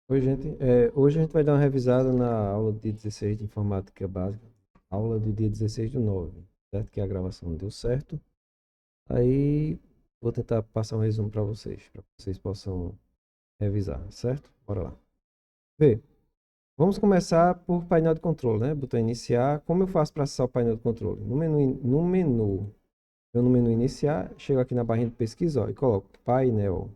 Oi, gente. Hoje a gente vai dar uma revisada na aula do dia 16 de Informática Básica. Aula do dia 16/9, certo? Que a gravação não deu certo. Aí vou tentar passar um resumo para que vocês possam revisar, certo? Bora lá. Vê, vamos começar por painel de controle, né? Botão iniciar. Como eu faço para acessar o painel de controle? Eu no menu iniciar, chego aqui na barrinha de pesquisa, ó, e coloco painel.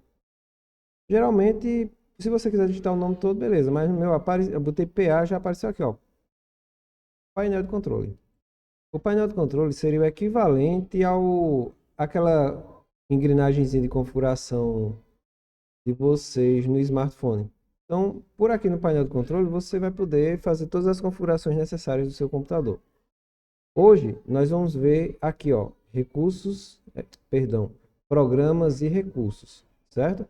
Geralmente, se você quiser digitar o nome todo, beleza, mas no meu eu botei PA, já apareceu aqui, ó, painel de controle. O painel de controle seria o equivalente ao aquela engrenagemzinha de configuração de vocês no smartphone. Então, por aqui no painel de controle, você vai poder fazer todas as configurações necessárias do seu computador. Hoje, nós vamos ver aqui, ó, programas e recursos, certo?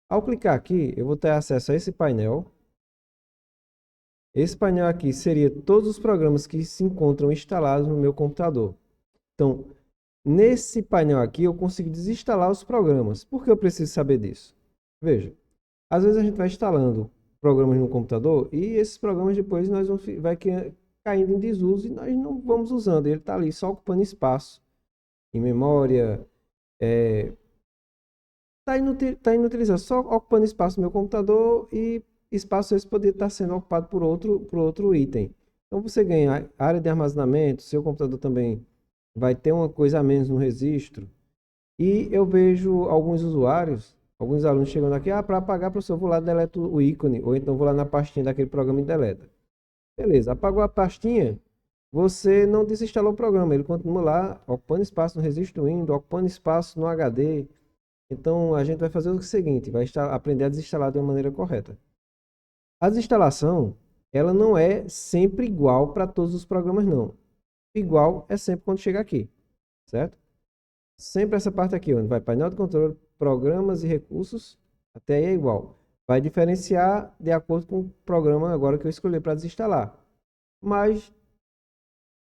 Ao clicar aqui, eu vou ter acesso a esse painel. Esse painel aqui seria todos os programas que se encontram instalados no meu computador. Então, nesse painel aqui, eu consigo desinstalar os programas. Por que eu preciso saber disso? Veja, às vezes a gente vai instalando programas no computador e esses programas depois vai caindo em desuso e nós não vamos usando. Ele está ali só ocupando espaço em memória, tá inutilizado, só ocupando espaço no meu computador e espaço esse poderia estar sendo ocupado por outro item. Então você ganha área de armazenamento, seu computador também vai ter uma coisa a menos no registro. E eu vejo alguns usuários, alguns alunos chegando aqui, para apagar, professor, eu vou lá e deleto o ícone, ou então vou lá na pastinha daquele programa e deleta. Beleza, apagou a pastinha, você não desinstalou o programa, ele continua lá, ocupando espaço no registro Windows, ocupando espaço no HD. Então a gente vai fazer o seguinte, aprender a desinstalar de uma maneira correta. A desinstalação, ela não é sempre igual para todos os programas, não. Igual é sempre quando chega aqui, certo? Sempre essa parte aqui, onde vai painel de controle, programas e recursos, até aí é igual. Vai diferenciar de acordo com o programa agora que eu escolhi para desinstalar. Mas,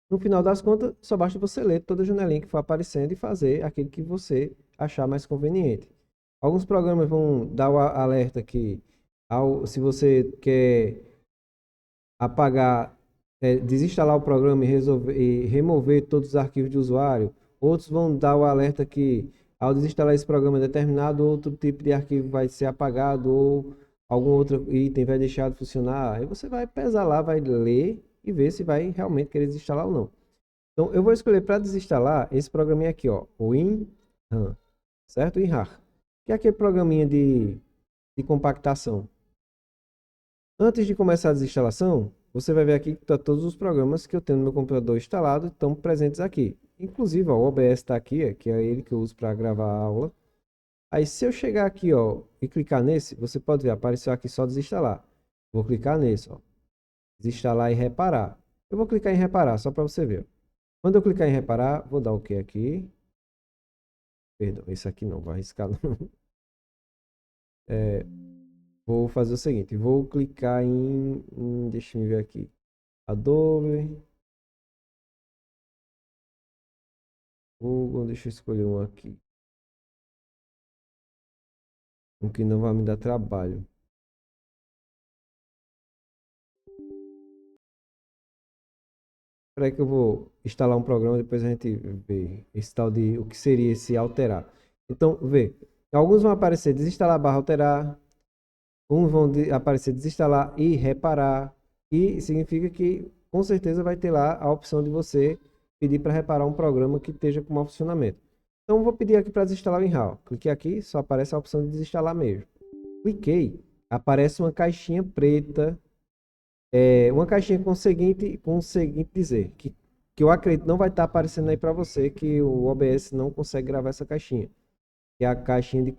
no final das contas, só basta você ler toda a janelinha que for aparecendo e fazer aquilo que você achar mais conveniente. Alguns programas vão dar o alerta que se você quer apagar, desinstalar o programa e remover todos os arquivos de usuário. Outros vão dar o alerta que ao desinstalar esse programa, determinado outro tipo de arquivo vai ser apagado ou algum outro item vai deixar de funcionar. Aí você vai pesar lá, vai ler e ver se vai realmente querer desinstalar ou não. Então, eu vou escolher para desinstalar esse programinha aqui, ó, o WinRAR, certo? WinRAR, que é aquele programinha de compactação. Antes de começar a desinstalação, você vai ver aqui que tá todos os programas que eu tenho no meu computador instalado estão presentes aqui. Inclusive, ó, o OBS está aqui, que é ele que eu uso para gravar a aula. Aí, se eu chegar aqui, ó, e clicar nesse, você pode ver, apareceu aqui só desinstalar. Vou clicar nesse, ó, desinstalar e reparar. Eu vou clicar em reparar, só para você ver. Quando eu clicar em reparar, vou dar o OK aqui. Perdão, esse aqui não, vou arriscar não. É, vou fazer o seguinte, vou clicar deixa eu ver aqui. Adobe, Google, deixa eu escolher um aqui. Um que não vai me dar trabalho. Espera aí que eu vou instalar um programa, depois a gente vê esse tal de o que seria esse alterar. Então, vê. Alguns vão aparecer desinstalar barra alterar. Uns vão aparecer desinstalar e reparar. E significa que com certeza vai ter lá a opção de você pedir para reparar um programa que esteja com mau funcionamento. Então, eu vou pedir aqui para desinstalar o WinRAR. Cliquei aqui, só aparece a opção de desinstalar mesmo. Cliquei, aparece uma caixinha preta, uma caixinha com o seguinte dizer, que eu acredito não vai estar aparecendo aí para você, que o OBS não consegue gravar essa caixinha, que é a caixinha de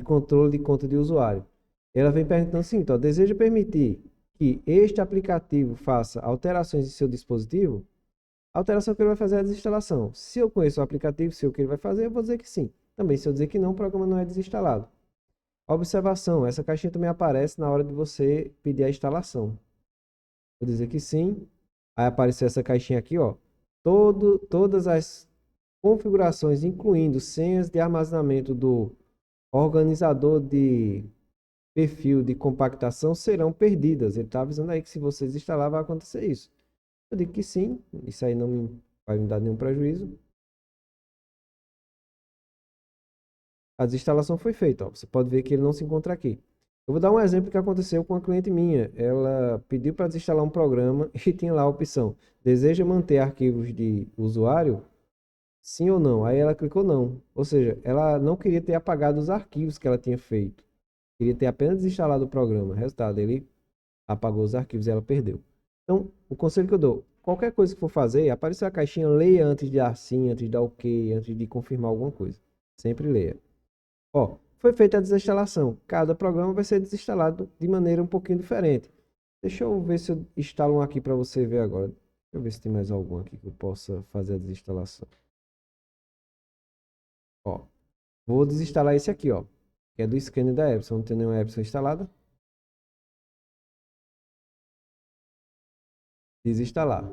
controle de conta de usuário. Ela vem perguntando assim, então, deseja permitir que este aplicativo faça alterações em seu dispositivo? A alteração que ele vai fazer é a desinstalação. Se eu conheço o aplicativo, se o que ele vai fazer, eu vou dizer que sim. Também, se eu dizer que não, o programa não é desinstalado. Observação, essa caixinha também aparece na hora de você pedir a instalação. Vou dizer que sim. Aí apareceu essa caixinha aqui, ó. Todas as configurações, incluindo senhas de armazenamento do organizador perfil de compactação serão perdidas. Ele está avisando aí que se você desinstalar vai acontecer isso. Eu digo que sim, isso aí não vai me dar nenhum prejuízo. A desinstalação foi feita, ó. Você pode ver que ele não se encontra aqui. Eu vou dar um exemplo que aconteceu com uma cliente minha. Ela pediu para desinstalar um programa e tinha lá a opção: deseja manter arquivos de usuário? Sim ou não? Aí ela clicou não. Ou seja, ela não queria ter apagado os arquivos que ela tinha feito. Queria ter apenas desinstalado o programa. Resultado, ele apagou os arquivos e ela perdeu. Então, o conselho que eu dou: qualquer coisa que for fazer, apareceu a caixinha, leia antes de dar sim, antes de dar ok, antes de confirmar alguma coisa. Sempre leia. Ó, foi feita a desinstalação. Cada programa vai ser desinstalado de maneira um pouquinho diferente. Deixa eu ver se eu instalo um aqui para você ver agora. Deixa eu ver se tem mais algum aqui que eu possa fazer a desinstalação. Ó, vou desinstalar esse aqui, ó, que é do scanner da Epson. Não tem nenhuma Epson instalada. Desinstalar.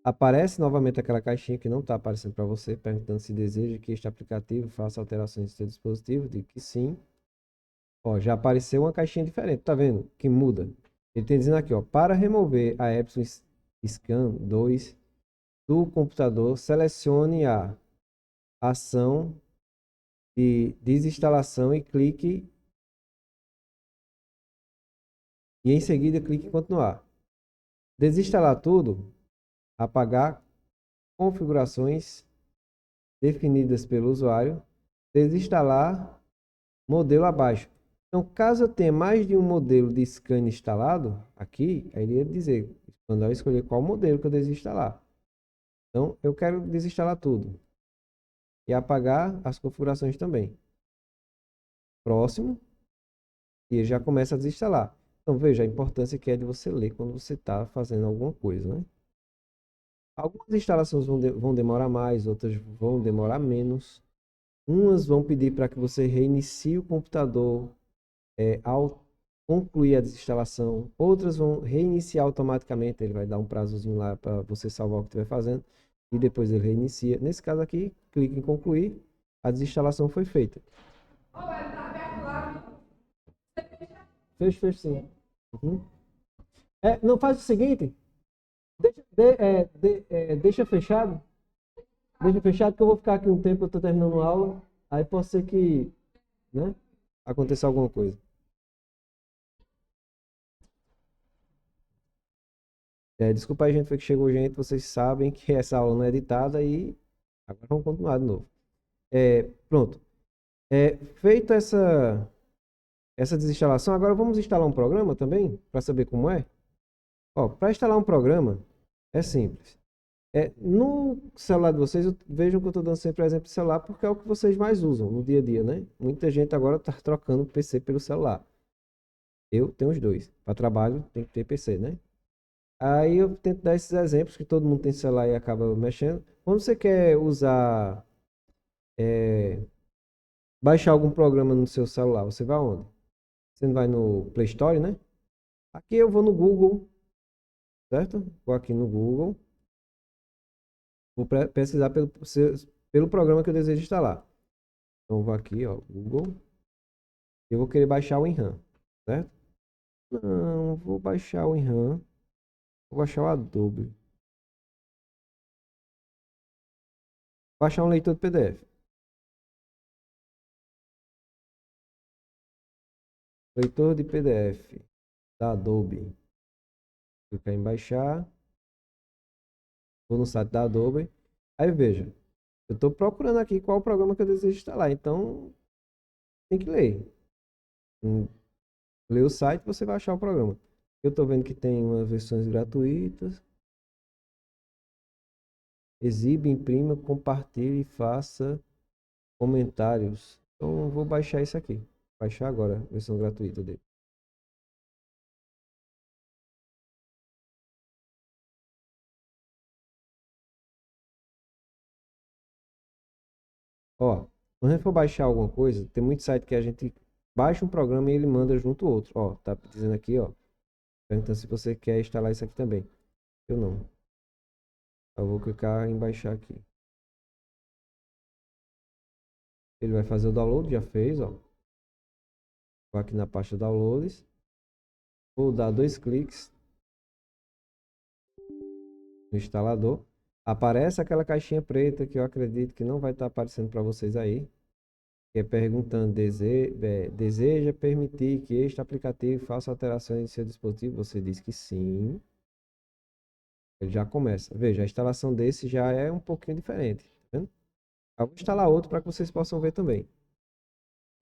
Aparece novamente aquela caixinha que não está aparecendo para você, perguntando se deseja que este aplicativo faça alterações em seu dispositivo. Digo que sim. Ó, já apareceu uma caixinha diferente, tá vendo? Que muda. Ele tem dizendo aqui, ó, para remover a Epson Scan 2 do computador, selecione a ação de desinstalação e clique e em seguida clique em continuar. Desinstalar tudo, apagar configurações definidas pelo usuário, desinstalar modelo abaixo. Então, caso eu tenha mais de um modelo de scan instalado, aqui, aí ele ia dizer, quando eu escolher qual modelo que eu desinstalar. Então, eu quero desinstalar tudo. E apagar as configurações também. Próximo. E ele já começa a desinstalar. Então, veja a importância que é de você ler quando você está fazendo alguma coisa, né? Algumas instalações vão demorar mais, outras vão demorar menos. Umas vão pedir para que você reinicie o computador ao concluir a desinstalação. Outras vão reiniciar automaticamente. Ele vai dar um prazozinho lá para você salvar o que estiver fazendo. E depois ele reinicia. Nesse caso aqui, clique em concluir. A desinstalação foi feita. Fecho sim. Uhum. Não, faz o seguinte. Deixa fechado. Deixa fechado que eu vou ficar aqui um tempo. Eu estou terminando a aula. Aí pode ser que, né, aconteça alguma coisa. Desculpa aí, gente, foi que chegou gente. Vocês sabem que essa aula não é editada e agora vamos continuar de novo. Pronto. Feita essa desinstalação, agora vamos instalar um programa também, para saber como é. Ó, para instalar um programa, é simples. No celular de vocês, vejam que eu estou dando sempre exemplo de celular, porque é o que vocês mais usam no dia a dia, né? Muita gente agora está trocando o PC pelo celular. Eu tenho os dois. Para trabalho, tem que ter PC, né? Aí eu tento dar esses exemplos, que todo mundo tem celular e acaba mexendo. Quando você quer usar, é, baixar algum programa no seu celular, você vai onde? Você não vai no Play Store, né? Aqui eu vou no Google, certo? Vou aqui no Google, vou pesquisar pelo programa que eu desejo instalar. Então vou aqui, ó, Google, eu vou querer baixar o Enram, certo? Não, vou baixar o Enram, vou baixar o Adobe, baixar um leitor de PDF. Leitor de PDF da Adobe. Clicar em baixar, vou no site da Adobe. Aí veja, eu estou procurando aqui qual o programa que eu desejo instalar, então tem que ler. Ler o site, você vai achar o programa. Eu estou vendo que tem umas versões gratuitas. Exibe, imprima, compartilhe e faça comentários. Então eu vou baixar isso aqui. Baixar agora a versão gratuita dele. Ó, quando a gente for baixar alguma coisa, tem muito site que a gente baixa um programa e ele manda junto outro. Ó, tá dizendo aqui, ó. Perguntando se você quer instalar isso aqui também. Eu não. Eu vou clicar em baixar aqui. Ele vai fazer o download, já fez, ó. Vou aqui na pasta Downloads. Vou dar 2 cliques no instalador. Aparece aquela caixinha preta que eu acredito que não vai estar aparecendo para vocês aí. Que é perguntando, deseja permitir que este aplicativo faça alterações em seu dispositivo? Você diz que sim. Ele já começa. Veja, a instalação desse já é um pouquinho diferente. Tá vendo? Eu vou instalar outro para que vocês possam ver também.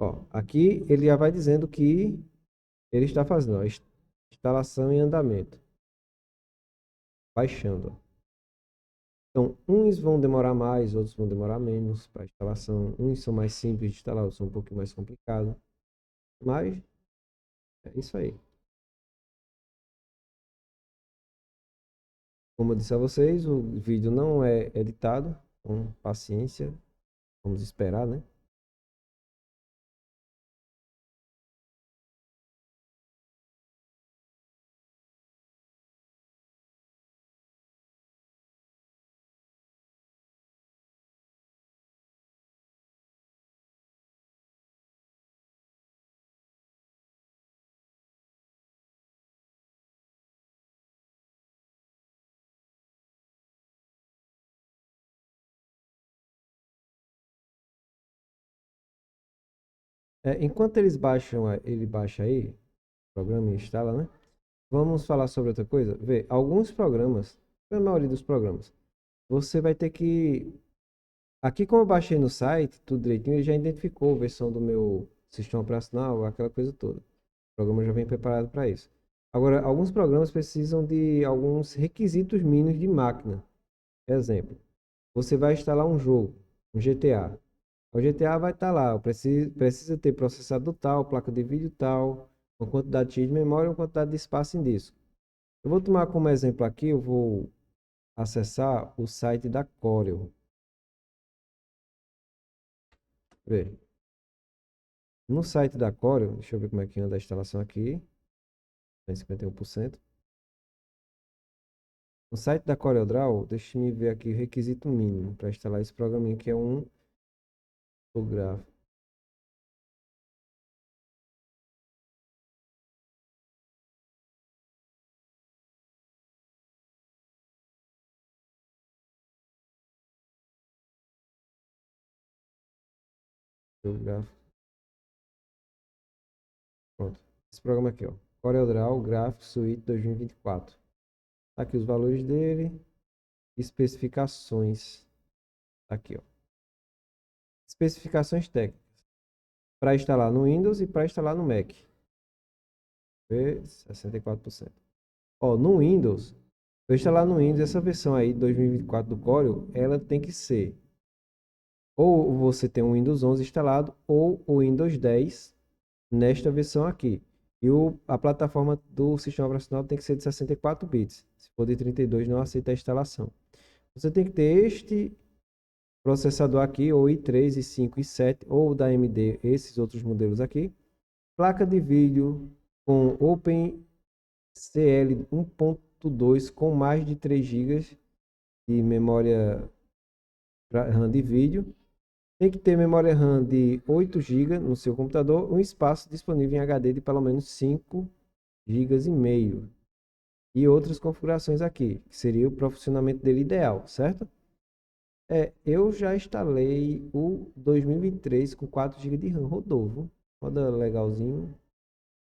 Ó, aqui ele já vai dizendo que ele está fazendo, ó, instalação em andamento. Baixando, ó. Então, uns vão demorar mais, outros vão demorar menos para instalação. Uns são mais simples de instalar, outros são um pouquinho mais complicados. Mas é isso aí. Como eu disse a vocês, o vídeo não é editado. Com paciência, vamos esperar, né? Enquanto eles baixam, ele baixa aí, o programa e instala, né? Vamos falar sobre outra coisa. Vê, alguns programas, a maioria dos programas, você vai ter que. Aqui, como eu baixei no site, tudo direitinho, ele já identificou a versão do meu sistema operacional, aquela coisa toda. O programa já vem preparado para isso. Agora, alguns programas precisam de alguns requisitos mínimos de máquina. Exemplo, você vai instalar um jogo, um GTA. O GTA vai estar lá, precisa ter processador tal, placa de vídeo tal, uma quantidade X de memória e uma quantidade de espaço em disco. Eu vou tomar como exemplo aqui, eu vou acessar o site da Corel. Vê. No site da Corel, deixa eu ver como é que anda a instalação aqui. Tem 51%. No site da CorelDRAW, deixa eu ver aqui o requisito mínimo para instalar esse programinha que é um fotográfico. Fotográfico. Pronto. Esse programa aqui, ó. CorelDRAW Graphics Suite 2024. Tá aqui os valores dele. Especificações. Tá aqui, ó. Especificações técnicas. Para instalar no Windows e para instalar no Mac. Vê, 64%. Ó, no Windows, para instalar no Windows, essa versão aí, 2024 do Corel, ela tem que ser ou você tem o Windows 11 instalado ou o Windows 10 nesta versão aqui. E a plataforma do sistema operacional tem que ser de 64 bits. Se for de 32, não aceita a instalação. Você tem que ter este processador aqui, ou i3, i5, i7, ou da AMD, esses outros modelos aqui. Placa de vídeo com OpenCL 1.2 com mais de 3 GB de memória RAM de vídeo. Tem que ter memória RAM de 8 GB no seu computador, um espaço disponível em HD de pelo menos 5,5 GB. E outras configurações aqui, que seria o profissionamento dele ideal, certo? Eu já instalei o 2023 com 4 GB de RAM, rodou, viu? Roda legalzinho.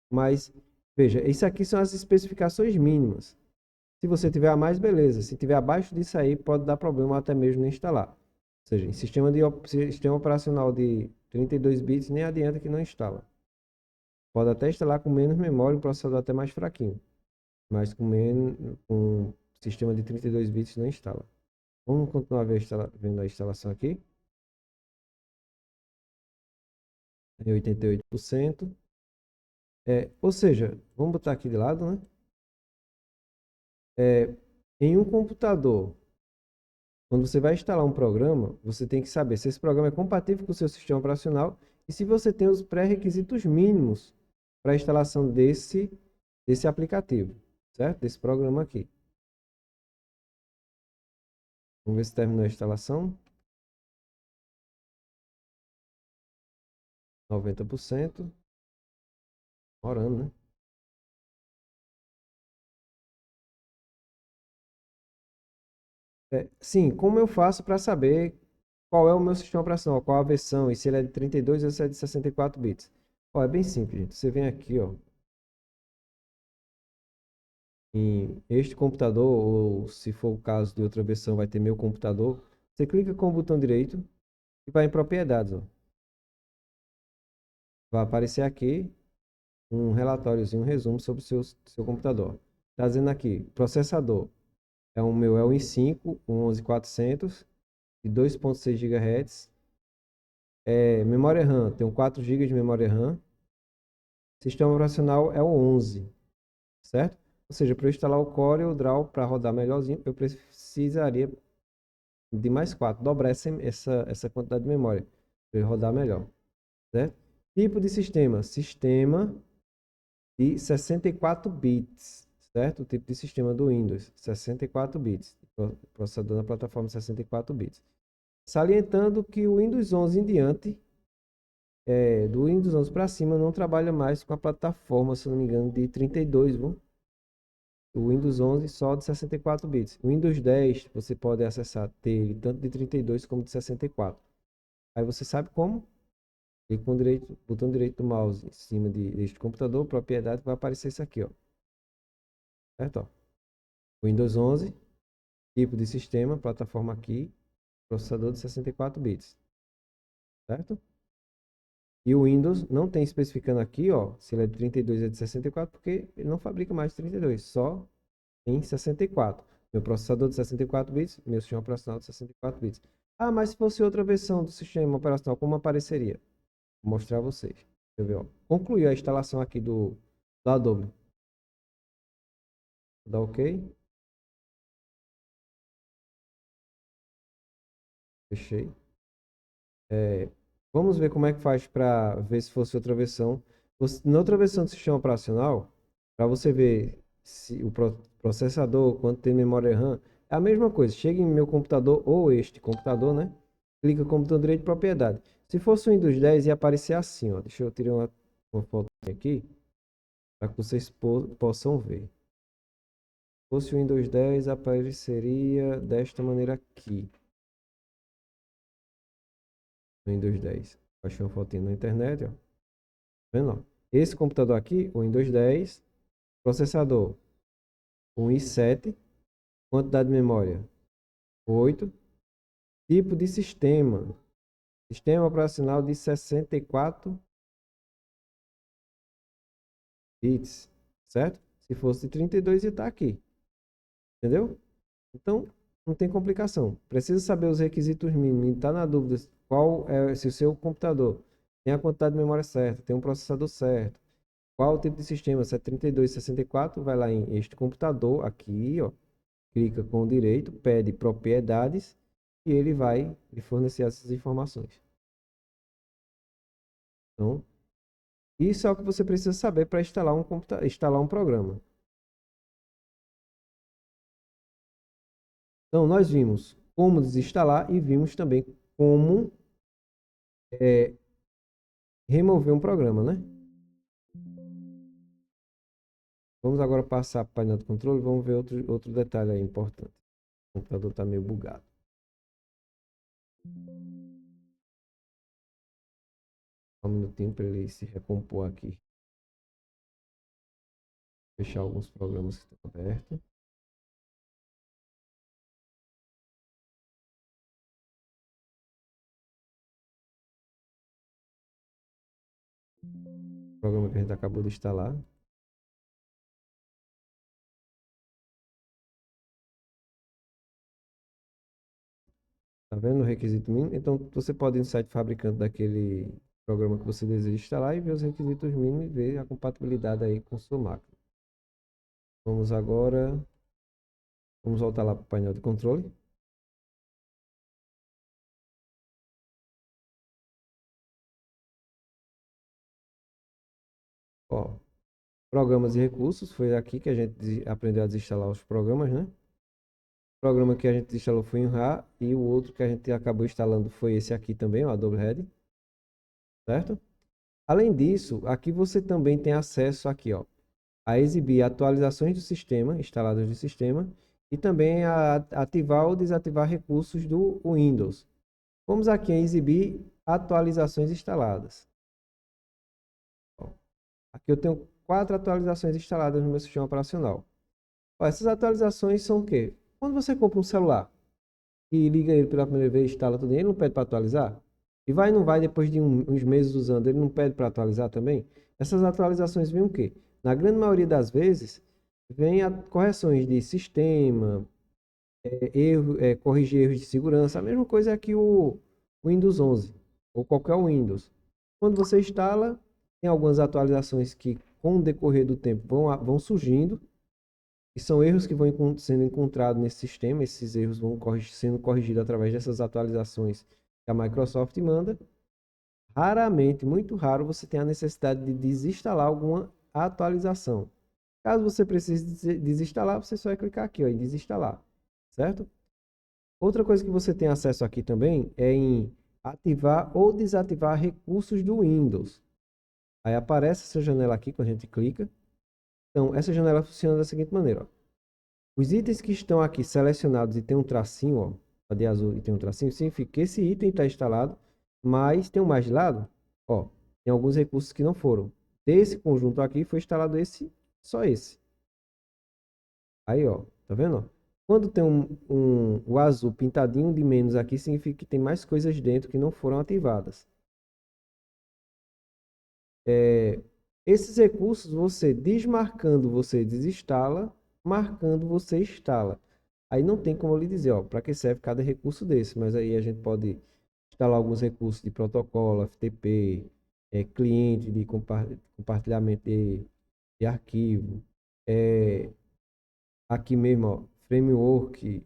Mas, veja, isso aqui são as especificações mínimas. Se você tiver a mais, beleza. Se tiver abaixo disso aí, pode dar problema até mesmo nem instalar. Ou seja, em sistema operacional de 32 bits, nem adianta que não instala. Pode até instalar com menos memória, um processador até mais fraquinho. Mas com sistema de 32 bits não instala. Vamos continuar vendo a instalação aqui. Em 88%. Ou seja, vamos botar aqui de lado, né? Em um computador, quando você vai instalar um programa, você tem que saber se esse programa é compatível com o seu sistema operacional e se você tem os pré-requisitos mínimos para a instalação desse aplicativo, certo? Desse programa aqui. Vamos ver se terminou a instalação. 90%. Orando, né? Sim, como eu faço para saber qual é o meu sistema operacional, qual a versão, e se ele é de 32 ou se é de 64 bits? Ó, é bem simples, gente. Você vem aqui, ó, em este computador, ou se for o caso de outra versão, vai ter meu computador. Você clica com o botão direito e vai em propriedades, ó. Vai aparecer aqui um relatóriozinho, um resumo sobre o seu computador. Está dizendo aqui, processador. O meu é o i5, um 11400 de 2.6 GHz. Memória RAM, tenho 4 GB de memória RAM. Sistema operacional é o 11, certo? Ou seja, para eu instalar o Core ou o Draw para rodar melhorzinho, eu precisaria de mais 4, dobrar essa quantidade de memória para ele rodar melhor, certo? Tipo de sistema, sistema de 64 bits, certo? O tipo de sistema do Windows, 64 bits, processador na plataforma 64 bits. Salientando que o Windows 11 em diante, do Windows 11 para cima, não trabalha mais com a plataforma, se não me engano, de 32, viu? O Windows 11 só de 64 bits. O Windows 10 você pode acessar, ter ele tanto de 32 como de 64. Aí você sabe como? Clica com o botão direito do mouse em cima deste computador, propriedade, vai aparecer isso aqui, ó. Certo? Ó. Windows 11, tipo de sistema, plataforma aqui, processador de 64 bits. Certo? E o Windows não tem especificando aqui, ó, se ele é de 32 ou de 64, porque ele não fabrica mais de 32, só em 64. Meu processador de 64 bits, meu sistema operacional de 64 bits. Ah, mas se fosse outra versão do sistema operacional, como apareceria? Vou mostrar a vocês. Deixa eu ver, ó. Concluiu a instalação aqui do Adobe. Dá OK? Fechei. Vamos ver como é que faz para ver se fosse outra versão. Na outra versão do sistema operacional, para você ver se o processador, quanto tem memória RAM, é a mesma coisa. Chega em meu computador ou este computador, né? Clica com o botão direito de propriedade. Se fosse o Windows 10, ia aparecer assim, ó. Deixa eu tirar uma foto aqui para que vocês possam ver. Se fosse o Windows 10, apareceria desta maneira aqui. Windows 10. Achei uma fotinha na internet, ó. Tá vendo, ó? Esse computador aqui, o Windows 10, processador, um i7, quantidade de memória, 8, tipo de sistema, sistema operacional de 64 bits, certo? Se fosse de 32 ia estar aqui, entendeu? Então, não tem complicação. Precisa saber os requisitos mínimos. Está na dúvida se o seu computador tem a quantidade de memória certa, tem um processador certo, qual o tipo de sistema, se é 32, 64, vai lá em este computador aqui, ó, clica com o direito, pede propriedades e ele vai lhe fornecer essas informações. Então, isso é o que você precisa saber para instalar um programa. Então, nós vimos como desinstalar e vimos também como é, remover um programa, né? Vamos agora passar para o painel de controle e vamos ver outro detalhe aí importante. O computador está meio bugado. Só um minutinho para ele se recompor aqui. Fechar alguns programas que estão abertos. O programa que a gente acabou de instalar. Tá vendo o requisito mínimo? Então, você pode ir no site fabricante daquele programa que você deseja instalar e ver os requisitos mínimos e ver a compatibilidade aí com sua máquina. Vamos agora, vamos voltar lá para o painel de controle. Ó, programas e recursos, foi aqui que a gente aprendeu a desinstalar os programas, né? O programa que a gente instalou foi o RA e o outro que a gente acabou instalando foi esse aqui também, o Adobe Ready, certo? Além disso, aqui você também tem acesso aqui, ó, a exibir atualizações do sistema, instaladas do sistema, e também a ativar ou desativar recursos do Windows. Vamos aqui em exibir atualizações instaladas. Ó, aqui eu tenho 4 atualizações instaladas no meu sistema operacional. Ó, essas atualizações são o quê? Quando você compra um celular e liga ele pela primeira vez, instala tudo, ele não pede para atualizar? E vai ou não vai, depois de uns meses usando, ele não pede para atualizar também? Essas atualizações vêm o quê? Na grande maioria das vezes, vem correções de sistema, corrigir erros de segurança. A mesma coisa é aqui o Windows 11, ou qualquer Windows. Quando você instala, tem algumas atualizações que, com o decorrer do tempo, vão surgindo, e são erros que vão sendo encontrados nesse sistema. Esses erros vão sendo corrigidos através dessas atualizações que a Microsoft manda. Raramente, muito raro, você tem a necessidade de desinstalar alguma atualização. Caso você precise desinstalar, você só vai clicar aqui, ó, em desinstalar, certo? Outra coisa que você tem acesso aqui também é em ativar ou desativar recursos do Windows. Aí aparece essa janela aqui quando a gente clica. Então, essa janela funciona da seguinte maneira, ó. Os itens que estão aqui selecionados e tem um tracinho, ó, de azul e tem um tracinho, significa que esse item está instalado, mas tem um mais de lado, ó, tem alguns recursos que não foram. Desse conjunto aqui foi instalado esse, só esse. Aí, ó, tá vendo? Quando tem o azul pintadinho de menos aqui, significa que tem mais coisas dentro que não foram ativadas. Esses recursos, você desmarcando, você desinstala, marcando, você instala. Aí não tem como eu lhe dizer, ó, para que serve cada recurso desse, mas aí a gente pode instalar alguns recursos de protocolo, FTP, cliente de compartilhamento de arquivo, é, aqui mesmo, ó, framework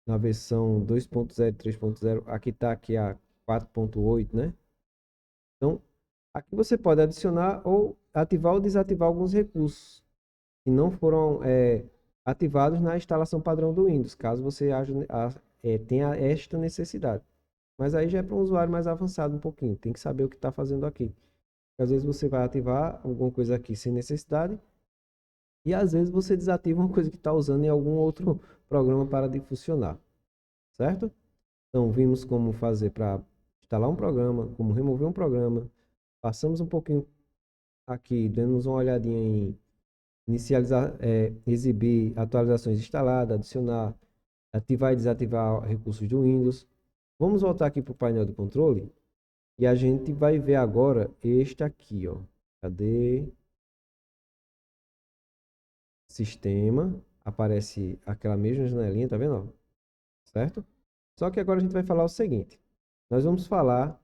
na versão 2.0, 3.0, aqui está aqui a 4.8, né? Então, aqui você pode adicionar ou ativar ou desativar alguns recursos que não foram ativados na instalação padrão do Windows, caso você tenha esta necessidade. Mas aí já é para um usuário mais avançado um pouquinho, tem que saber o que está fazendo aqui. Às vezes você vai ativar alguma coisa aqui sem necessidade, e às vezes você desativa uma coisa que está usando em algum outro programa para de funcionar, certo? Então, vimos como fazer para instalar um programa, como remover um programa. Passamos um pouquinho aqui, demos uma olhadinha em inicializar, exibir atualizações instaladas, adicionar, ativar e desativar recursos do Windows. Vamos voltar aqui para o painel de controle e a gente vai ver agora este aqui, ó. Cadê? Sistema. Aparece aquela mesma janelinha, tá vendo? Ó? Certo? Só que agora a gente vai falar o seguinte. Nós vamos falar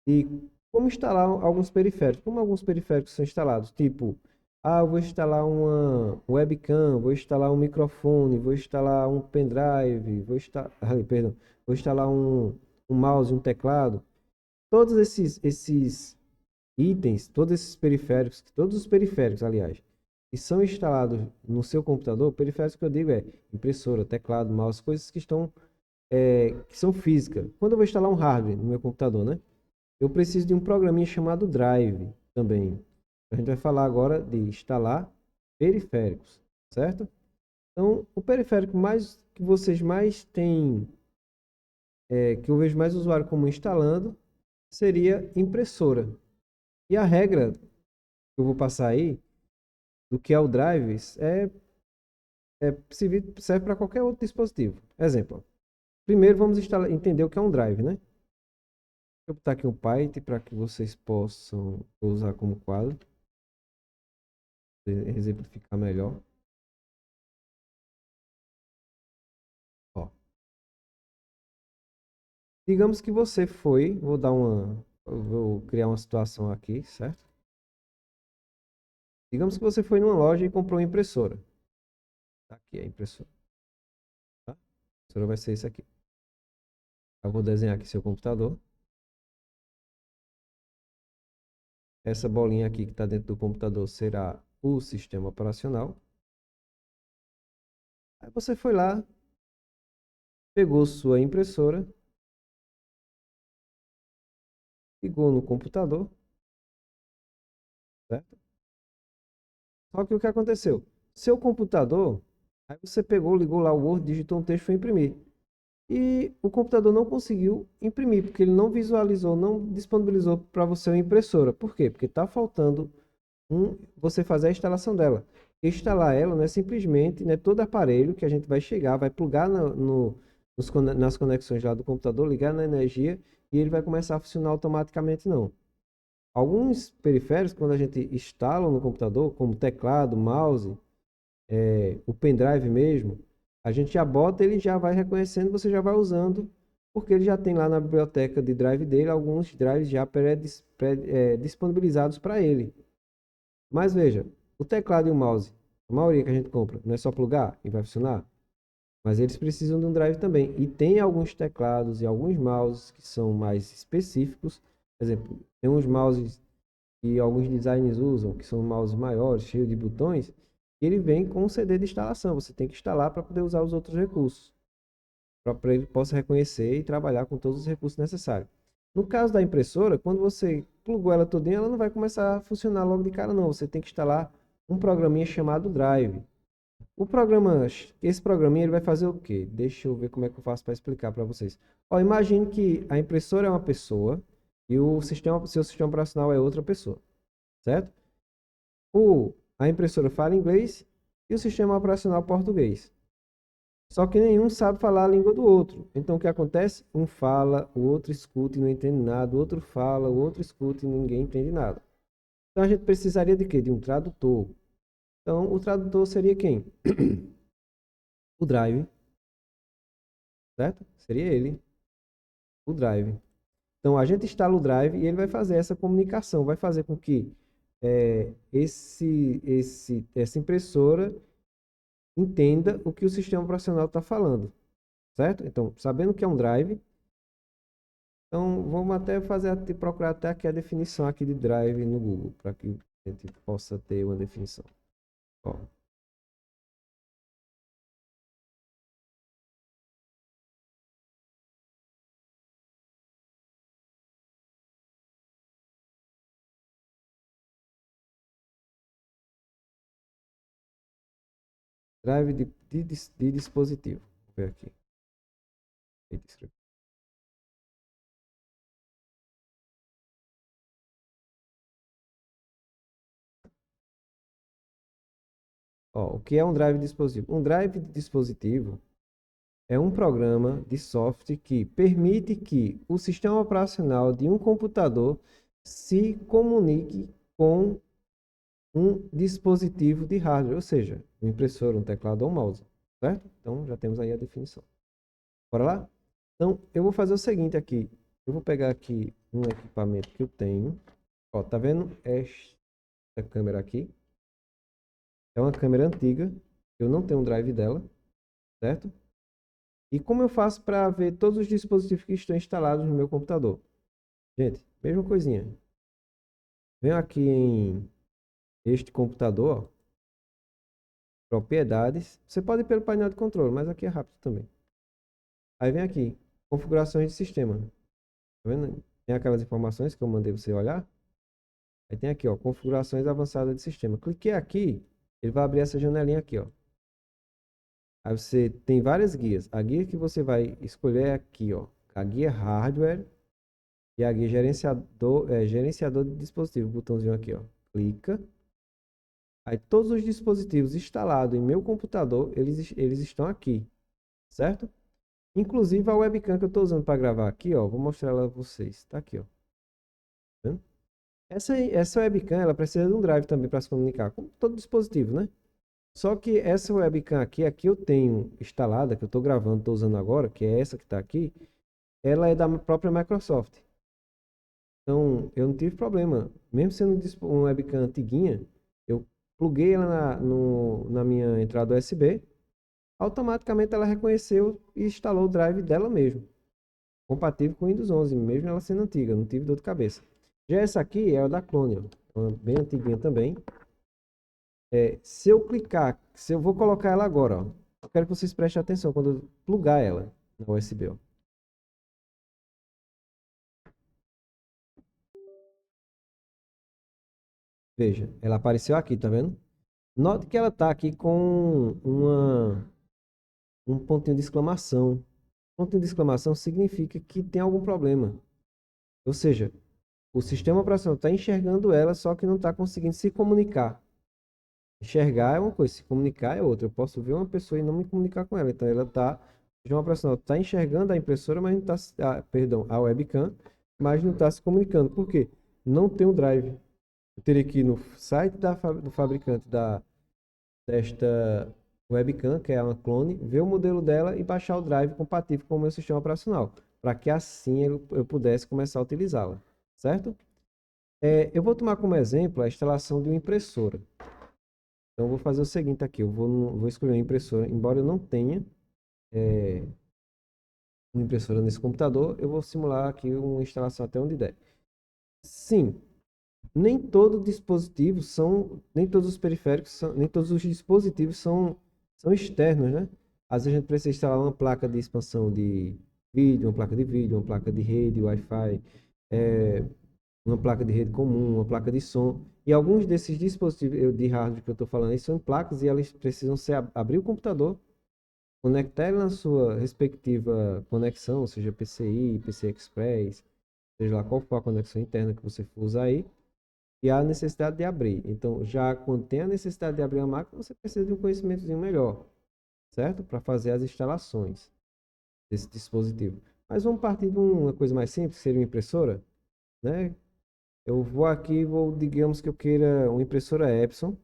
de como instalar alguns periféricos. Como alguns periféricos são instalados, tipo, eu vou instalar uma webcam, vou instalar um microfone, vou instalar um pendrive, vou instalar um mouse, um teclado. Todos esses itens, todos esses periféricos, todos os periféricos, aliás, que são instalados no seu computador, periféricos que eu digo é impressora, teclado, mouse, coisas que estão que são físicas. Quando eu vou instalar um hardware no meu computador, né? Eu preciso de um programinha chamado Drive também. A gente vai falar agora de instalar periféricos, certo? Então, o periférico mais que vocês mais têm, que eu vejo mais usuário como instalando, seria impressora. E a regra que eu vou passar aí, do que é o Drive, serve para qualquer outro dispositivo. Exemplo, primeiro vamos entender o que é um Drive, né? Vou botar aqui um Python para que vocês possam usar como quadro, exemplificar melhor. Ó, digamos que você foi, vou criar uma situação aqui, certo? Digamos que você foi numa loja e comprou uma impressora. Tá aqui a impressora, tá? A impressora vai ser isso aqui. Eu vou desenhar aqui seu computador. Essa bolinha aqui que está dentro do computador será o sistema operacional. Aí você foi lá, pegou sua impressora, ligou no computador certo? Só que o que aconteceu? Seu computador, aí você pegou, ligou lá o Word, digitou um texto e foi imprimir. E o computador não conseguiu imprimir, porque ele não visualizou, não disponibilizou para você uma impressora. Por quê? Porque está faltando você fazer a instalação dela. Instalar ela não é simplesmente, né, todo aparelho que a gente vai chegar, vai plugar nas conexões lá do computador, ligar na energia e ele vai começar a funcionar automaticamente, não. Alguns periféricos, quando a gente instala no computador, como teclado, mouse, o pendrive mesmo, a gente já bota, ele já vai reconhecendo, você já vai usando, porque ele já tem lá na biblioteca de drive dele alguns drives já disponibilizados para ele. Mas veja, o teclado e o mouse, a maioria que a gente compra, não é só plugar e vai funcionar, mas eles precisam de um drive também. E tem alguns teclados e alguns mouses que são mais específicos. Por exemplo, tem uns mouses que alguns designers usam, que são mouses maiores, cheios de botões, e ele vem com um CD de instalação. Você tem que instalar para poder usar os outros recursos, para ele possa reconhecer e trabalhar com todos os recursos necessários. No caso da impressora, quando você plugou ela todinha, ela não vai começar a funcionar logo de cara, não. Você tem que instalar um programinha chamado Drive. Esse programinha ele vai fazer o quê? Deixa eu ver como é que eu faço para explicar para vocês. Ó, imagine que a impressora é uma pessoa e seu sistema operacional é outra pessoa, certo? A impressora fala inglês e o sistema operacional português. Só que nenhum sabe falar a língua do outro. Então o que acontece? Um fala, o outro escuta e não entende nada, o outro fala, o outro escuta e ninguém entende nada. Então a gente precisaria de quê? De um tradutor. Então o tradutor seria quem? O Drive, certo? Seria ele, o Drive. Então a gente instala o Drive e ele vai fazer essa comunicação, vai fazer com que essa impressora entenda o que o sistema operacional está falando, certo? Então, sabendo que é um Drive, então vamos até procurar até aqui a definição aqui de Drive no Google, para que a gente possa ter uma definição. Ó, Drive de dispositivo. Vou ver aqui. Ó, o que é um drive de dispositivo? Um drive de dispositivo é um programa de software que permite que o sistema operacional de um computador se comunique com um dispositivo de hardware, ou seja, uma impressora, um teclado ou um mouse, certo? Então já temos aí a definição. Bora lá? Então eu vou fazer o seguinte aqui. Eu vou pegar aqui um equipamento que eu tenho. Ó, tá vendo esta câmera aqui? É uma câmera antiga. Eu não tenho um drive dela, certo? E como eu faço para ver todos os dispositivos que estão instalados no meu computador? Gente, mesma coisinha. Venho aqui em este computador, ó, propriedades. Você pode ir pelo painel de controle, mas aqui é rápido também. Aí vem aqui, configurações de sistema. Tá vendo? Tem aquelas informações que eu mandei você olhar. Aí tem aqui, ó, configurações avançadas de sistema. Cliquei aqui, ele vai abrir essa janelinha aqui, ó. Aí você tem várias guias. A guia que você vai escolher é aqui, ó. A guia hardware e a guia gerenciador de dispositivo. Botãozinho aqui, ó. Clica. Aí todos os dispositivos instalados em meu computador, eles estão aqui, certo? Inclusive a webcam que eu estou usando para gravar aqui, ó. Vou mostrar ela a vocês. Tá aqui, ó. Tá vendo? Essa webcam, ela precisa de um drive também para se comunicar, como todo dispositivo, né? Só que essa webcam aqui eu tenho instalada, que eu estou gravando, estou usando agora, que é essa que está aqui, ela é da própria Microsoft. Então, eu não tive problema. Mesmo sendo uma webcam antiguinha, eu pluguei ela na minha entrada USB, automaticamente ela reconheceu e instalou o drive dela mesmo, compatível com o Windows 11, mesmo ela sendo antiga, não tive dor de cabeça. Já essa aqui é a da Clone, ó, uma bem antiguinha também. Se eu vou colocar ela agora, ó, eu quero que vocês prestem atenção quando eu plugar ela na USB, ó. Veja, ela apareceu aqui, tá vendo? Note que ela está aqui com um pontinho de exclamação. Pontinho de exclamação significa que tem algum problema. Ou seja, o sistema operacional está enxergando ela, só que não está conseguindo se comunicar. Enxergar é uma coisa, se comunicar é outra. Eu posso ver uma pessoa e não me comunicar com ela. Então ela está, o sistema operacional está enxergando a impressora, mas não está, perdão, a webcam, mas não está se comunicando. Por quê? Não tem o drive. Eu teria que ir no site do fabricante desta webcam, que é uma clone, ver o modelo dela e baixar o drive compatível com o meu sistema operacional, para que assim eu pudesse começar a utilizá-la, certo? Eu vou tomar como exemplo a instalação de uma impressora. Então, eu vou fazer o seguinte aqui, vou escolher uma impressora, embora eu não tenha uma impressora nesse computador, eu vou simular aqui uma instalação até onde der. Sim, nem todos os periféricos nem todos os dispositivos são externos, né? Às vezes a gente precisa instalar uma placa de expansão de vídeo, uma placa de vídeo, uma placa de rede, Wi-Fi, é, uma placa de rede comum, uma placa de som. E alguns desses dispositivos de hardware que eu estou falando aí são placas e elas precisam abrir o computador, conectar ele na sua respectiva conexão, seja PCI, PCI Express, seja lá qual for a conexão interna que você for usar aí, e há a necessidade de abrir. Então, já quando tem a necessidade de abrir a máquina, você precisa de um conhecimentozinho melhor, certo? Para fazer as instalações desse dispositivo. Mas vamos partir de uma coisa mais simples, que seria uma impressora, né? Eu vou aqui, digamos que eu queira uma impressora Epson.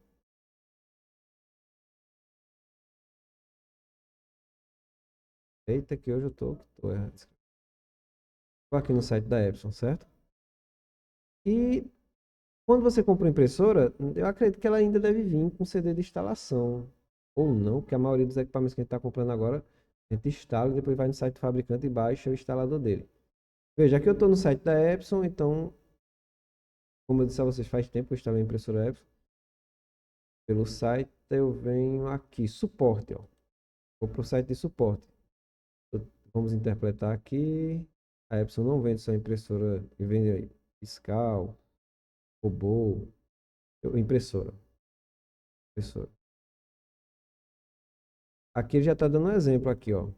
Eita, que hoje eu tô errado. Vou aqui no site da Epson, certo? E quando você compra uma impressora, eu acredito que ela ainda deve vir com CD de instalação. Ou não, porque a maioria dos equipamentos que a gente está comprando agora, a gente instala e depois vai no site do fabricante e baixa o instalador dele. Veja, aqui eu estou no site da Epson, então, como eu disse a vocês, faz tempo que eu instalei a impressora Epson. Pelo site eu venho aqui, suporte, ó. Vou para o site de suporte. Vamos interpretar aqui. A Epson não vende só impressora, vende aí fiscal, robô, impressora. Impressora. Aqui ele já está dando um exemplo aqui, ó.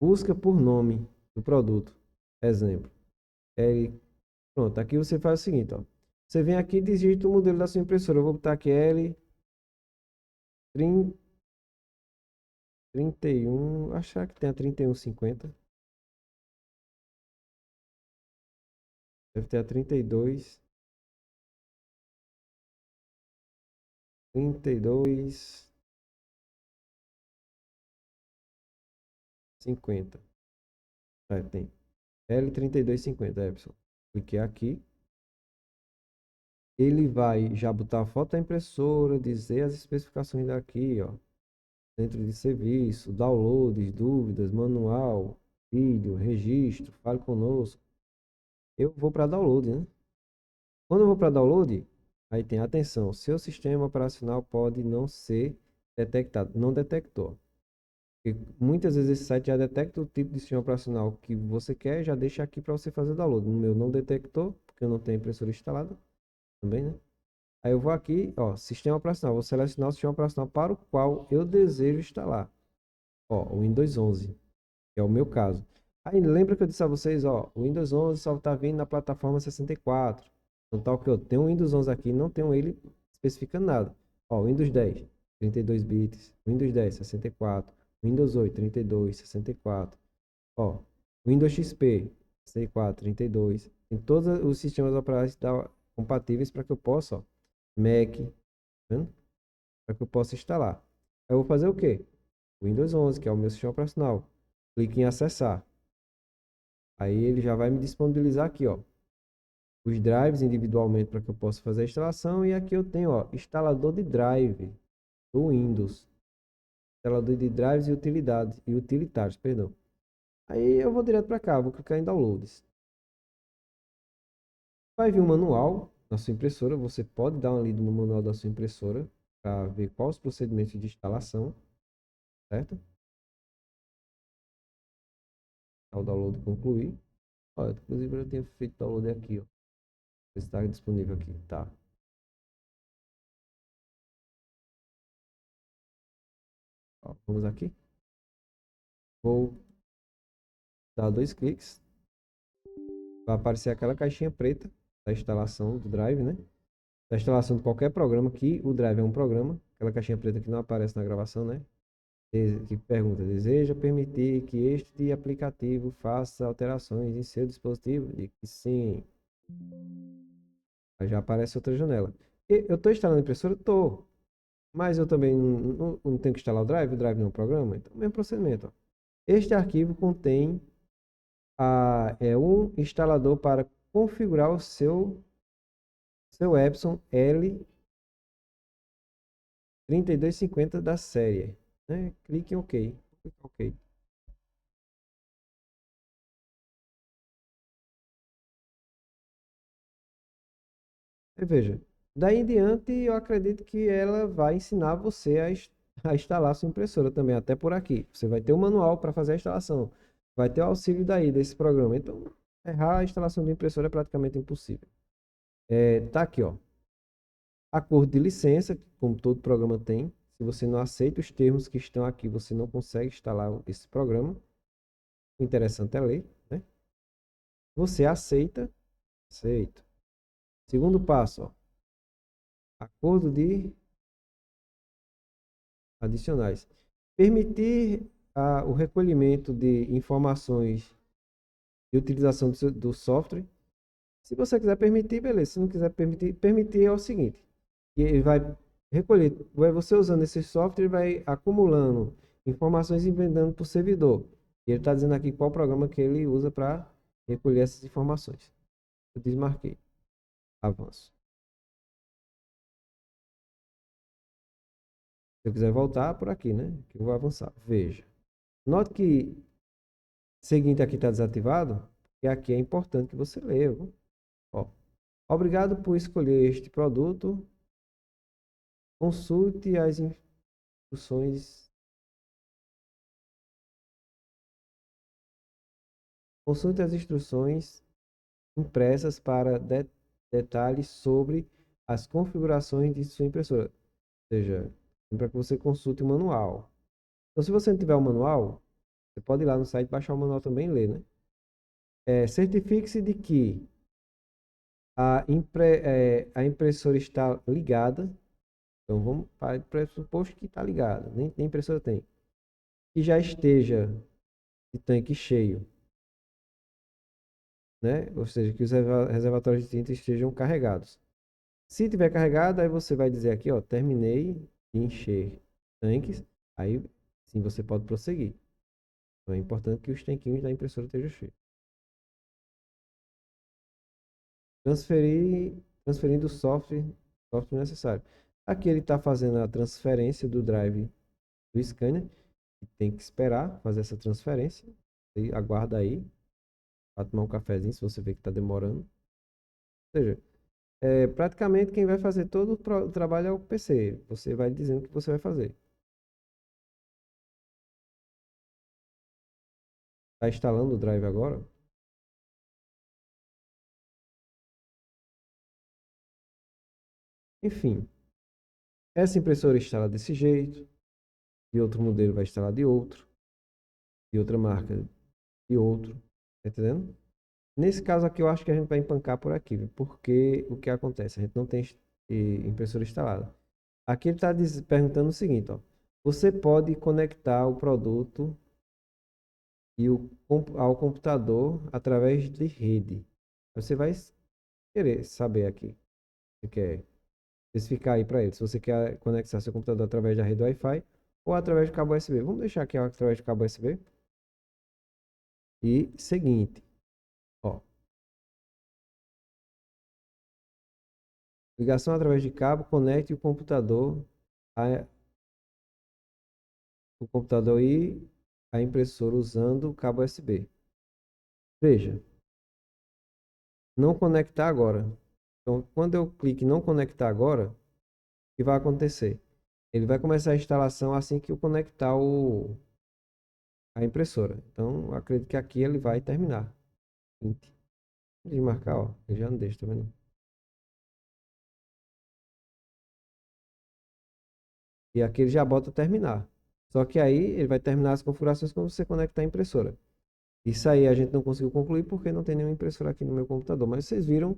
Busca por nome do produto. Exemplo. Pronto, aqui você faz o seguinte, ó. Você vem aqui e digita o modelo da sua impressora. Eu vou botar aqui L31, achar que tem a 3150. Deve ter a 3250. Tem. L3250, Epson. Cliquei aqui. Ele vai já botar a foto da impressora, dizer as especificações daqui, ó. Centro de serviço, downloads, dúvidas, manual, vídeo, registro, fale conosco. Eu vou para download, né? Quando eu vou para download, aí tem atenção, seu sistema operacional pode não ser detectado. Não detectou. Porque muitas vezes esse site já detecta o tipo de sistema operacional que você quer, já deixa aqui para você fazer o download. No meu não detectou, porque eu não tenho impressora instalada também, né? Aí eu vou aqui, ó, sistema operacional. Vou selecionar o sistema operacional para o qual eu desejo instalar. Ó, o Windows 11, que é o meu caso. Aí lembra que eu disse a vocês, ó, o Windows 11 só está vindo na plataforma 64. Então tal que eu tenho o Windows 11 aqui, não tenho ele especificando nada. Ó, Windows 10, 32 bits, Windows 10, 64, Windows 8, 32, 64. Ó, Windows XP, 64, 32. Tem todos os sistemas operacionais compatíveis para que eu possa, ó, Mac, tá vendo? Para que eu possa instalar. Aí eu vou fazer o quê? Windows 11, que é o meu sistema operacional. Clique em acessar. Aí ele já vai me disponibilizar aqui, ó, os drives individualmente para que eu possa fazer a instalação. E aqui eu tenho, ó, instalador de drive do Windows. Instalador de drives e utilitários, perdão. Aí eu vou direto para cá, vou clicar em downloads. Vai vir um manual da sua impressora. Você pode dar uma lida no manual da sua impressora para ver quais os procedimentos de instalação, certo? Ao download concluir. Ó, inclusive eu tenho feito download aqui, ó. Está disponível aqui, tá? Ó, vamos aqui. Vou dar 2 cliques. Vai aparecer aquela caixinha preta da instalação do Drive, né? Da instalação de qualquer programa, que o Drive é um programa. Aquela caixinha preta que não aparece na gravação, né? Que pergunta: deseja permitir que este aplicativo faça alterações em seu dispositivo? Diz que sim. Aí já aparece outra janela. Eu estou instalando a impressora? Estou. Mas eu também não tenho que instalar o Drive não é um programa. Então, mesmo procedimento. Ó. Este arquivo contém um instalador para configurar o seu Epson L3250 da série. Né? Clique em OK. Clique em OK. E veja, daí em diante eu acredito que ela vai ensinar você a instalar sua impressora também, até por aqui. Você vai ter um manual para fazer a instalação. Vai ter o auxílio daí desse programa. Então, errar a instalação de impressora é praticamente impossível. Tá aqui, ó. Acordo de licença, como todo programa tem. Se você não aceita os termos que estão aqui, você não consegue instalar esse programa. O interessante é ler, né? Você aceita, aceita. Segundo passo, ó. Acordo de adicionais. Permitir o recolhimento de informações de utilização do software. Se você quiser permitir, beleza. Se não quiser permitir, permitir é o seguinte: que ele vai recolher, você usando esse software, vai acumulando informações e vendendo para o servidor. E ele está dizendo aqui qual programa que ele usa para recolher essas informações. Eu desmarquei. Avanço. Se eu quiser voltar por aqui, né? Que eu vou avançar. Veja. Note que seguinte aqui está desativado, e aqui é importante que você leia. Viu? Ó, obrigado por escolher este produto. Consulte as instruções. Consulte as instruções impressas para detalhes sobre as configurações de sua impressora. Ou seja, para que você consulte o manual. Então, se você não tiver o manual, você pode ir lá no site, baixar o manual também e ler, né? Certifique-se de que a impressora está ligada. Então, vamos para o pressuposto que está ligado. Nem impressora tem. Que já esteja de tanque cheio, né? Ou seja, que os reservatórios de tinta estejam carregados. Se tiver carregado, aí você vai dizer aqui, ó, terminei de encher tanques. Aí sim você pode prosseguir. Então é importante que os tanquinhos da impressora estejam cheios. Transferindo o software necessário. Aqui ele está fazendo a transferência do drive do scanner. Tem que esperar fazer essa transferência. E aguarda aí para tomar um cafezinho se você vê que está demorando. Ou seja, praticamente quem vai fazer todo o trabalho é o PC. Você vai dizendo o que você vai fazer. Está instalando o drive agora. Enfim, essa impressora instala desse jeito, de outro modelo vai instalar de outro, de outra marca de outro, tá entendendo? Nesse caso aqui eu acho que a gente vai empancar por aqui, viu? Porque o que acontece? A gente não tem impressora instalada. Aqui ele está perguntando o seguinte, ó. Você pode conectar o produto ao computador através de rede. Você vai querer saber aqui. Você quer especificar aí para ele. Se você quer conectar seu computador através da rede Wi-Fi ou através de cabo USB. Vamos deixar aqui através de cabo USB. E seguinte, ó. Ligação através de cabo, conecte o computador e a impressora usando o cabo USB. Veja, não conectar agora. Então, quando eu clique em não conectar agora, o que vai acontecer? Ele vai começar a instalação assim que eu conectar a impressora. Então, eu acredito que aqui ele vai terminar. De marcar, ó. Eu já não deixo, tá vendo? E aqui ele já bota terminar. Só que aí ele vai terminar as configurações quando você conectar a impressora. Isso aí a gente não conseguiu concluir porque não tem nenhuma impressora aqui no meu computador. Mas vocês viram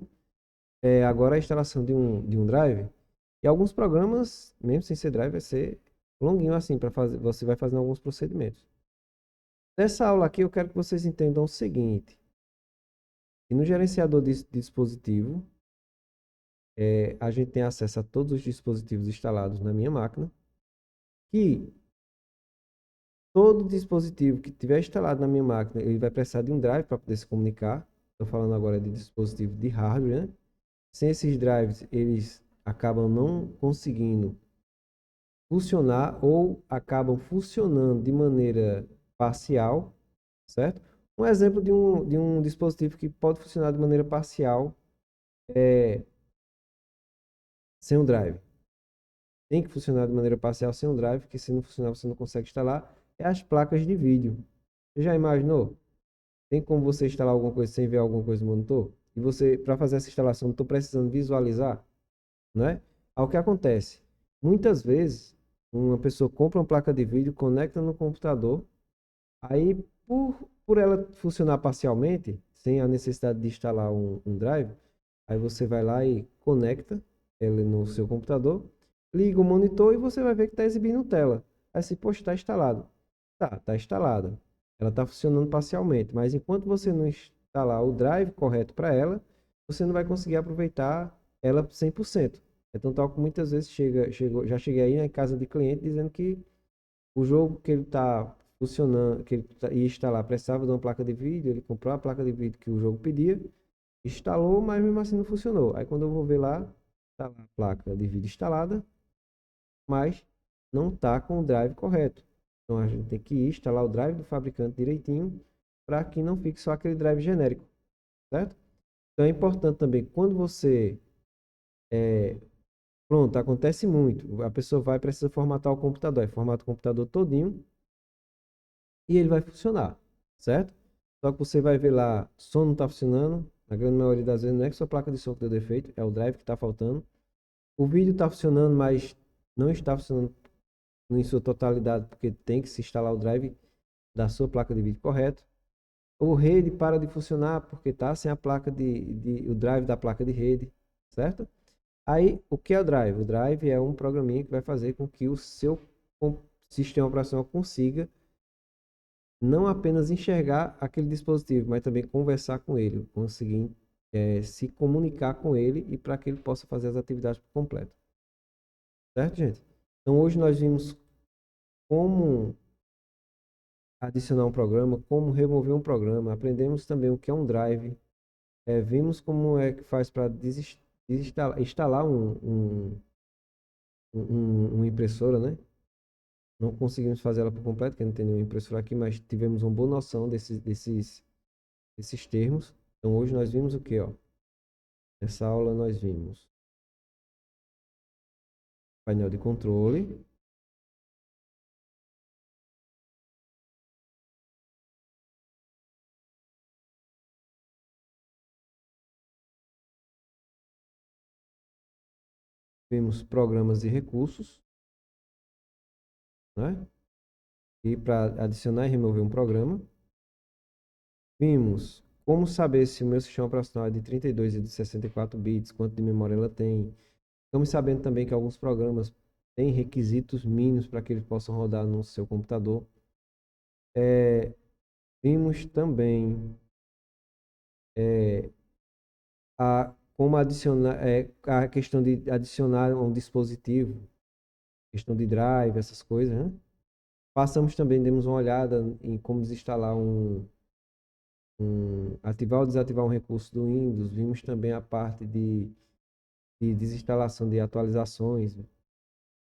agora a instalação de um drive. E alguns programas, mesmo sem ser drive, vai ser longuinho assim para fazer. Você vai fazendo alguns procedimentos. Nessa aula aqui eu quero que vocês entendam o seguinte. Que no gerenciador de dispositivo, a gente tem acesso a todos os dispositivos instalados na minha máquina. Que todo dispositivo que tiver instalado na minha máquina, ele vai precisar de um drive para poder se comunicar. Estou falando agora de dispositivo de hardware, né? Sem esses drives, eles acabam não conseguindo funcionar ou acabam funcionando de maneira parcial, certo? Um exemplo de um dispositivo que pode funcionar de maneira parcial sem um drive. Tem que funcionar de maneira parcial sem um drive, porque se não funcionar você não consegue instalar. É as placas de vídeo. Você já imaginou? Tem como você instalar alguma coisa sem ver alguma coisa no monitor? E você, para fazer essa instalação, não estou precisando visualizar, não é? Aí o que acontece? Muitas vezes, uma pessoa compra uma placa de vídeo, conecta no computador, aí por ela funcionar parcialmente, sem a necessidade de instalar um drive, aí você vai lá e conecta ele no seu computador, liga o monitor e você vai ver que está exibindo tela. Aí se, poxa, está instalado. Tá instalado. Ela está funcionando parcialmente, mas enquanto você não instalar o drive correto para ela, você não vai conseguir aproveitar ela 100%. Então, tal que muitas vezes já cheguei aí na casa de cliente dizendo que o jogo que ele está funcionando, que ele ia instalar, precisava de uma placa de vídeo, ele comprou a placa de vídeo que o jogo pedia, instalou, mas mesmo assim não funcionou. Aí quando eu vou ver lá, tá lá a placa de vídeo instalada, mas não está com o drive correto. Então a gente tem que instalar o drive do fabricante direitinho para que não fique só aquele drive genérico, certo? Então é importante também quando você pronto, acontece muito. A pessoa vai precisa formatar o computador, aí formata o computador todinho e ele vai funcionar, certo? Só que você vai ver lá, som não está funcionando. Na grande maioria das vezes não é que sua placa de som que deu defeito, é o drive que está faltando. O vídeo está funcionando, mas não está funcionando em sua totalidade, porque tem que se instalar o drive da sua placa de vídeo correto. O rede para de funcionar porque está sem a placa o drive da placa de rede, certo? Aí, o que é o drive? O drive é um programinha que vai fazer com que o seu sistema operacional consiga não apenas enxergar aquele dispositivo, mas também conversar com ele, conseguir se comunicar com ele e para que ele possa fazer as atividades por completo. Certo, gente? Então, hoje nós vimos como adicionar um programa, como remover um programa, aprendemos também o que é um drive, vimos como é que faz para instalar uma impressora, né? Não conseguimos fazer ela por completo, porque não tem nenhuma impressora aqui, mas tivemos uma boa noção desses termos. Então hoje nós vimos o que, ó? Nessa aula nós vimos painel de controle, vimos programas e recursos, né? E para adicionar e remover um programa. Vimos como saber se o meu sistema operacional é de 32 e de 64 bits, quanto de memória ela tem. Estamos sabendo também que alguns programas têm requisitos mínimos para que eles possam rodar no seu computador. Vimos também como adicionar, a questão de adicionar um dispositivo, questão de drive, essas coisas, né? Passamos também, demos uma olhada em como desinstalar ativar ou desativar um recurso do Windows. Vimos também a parte de desinstalação de atualizações.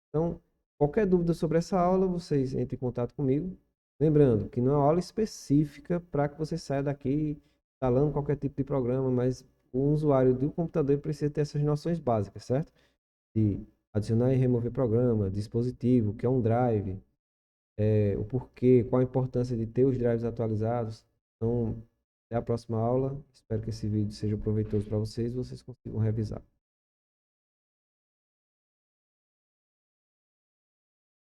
Então, qualquer dúvida sobre essa aula, vocês entrem em contato comigo. Lembrando que não é uma aula específica para que você saia daqui instalando qualquer tipo de programa, mas o usuário do computador precisa ter essas noções básicas, certo? De adicionar e remover programa, dispositivo, o que é um drive, o porquê, qual a importância de ter os drives atualizados. Então, até a próxima aula. Espero que esse vídeo seja proveitoso para vocês e vocês consigam revisar.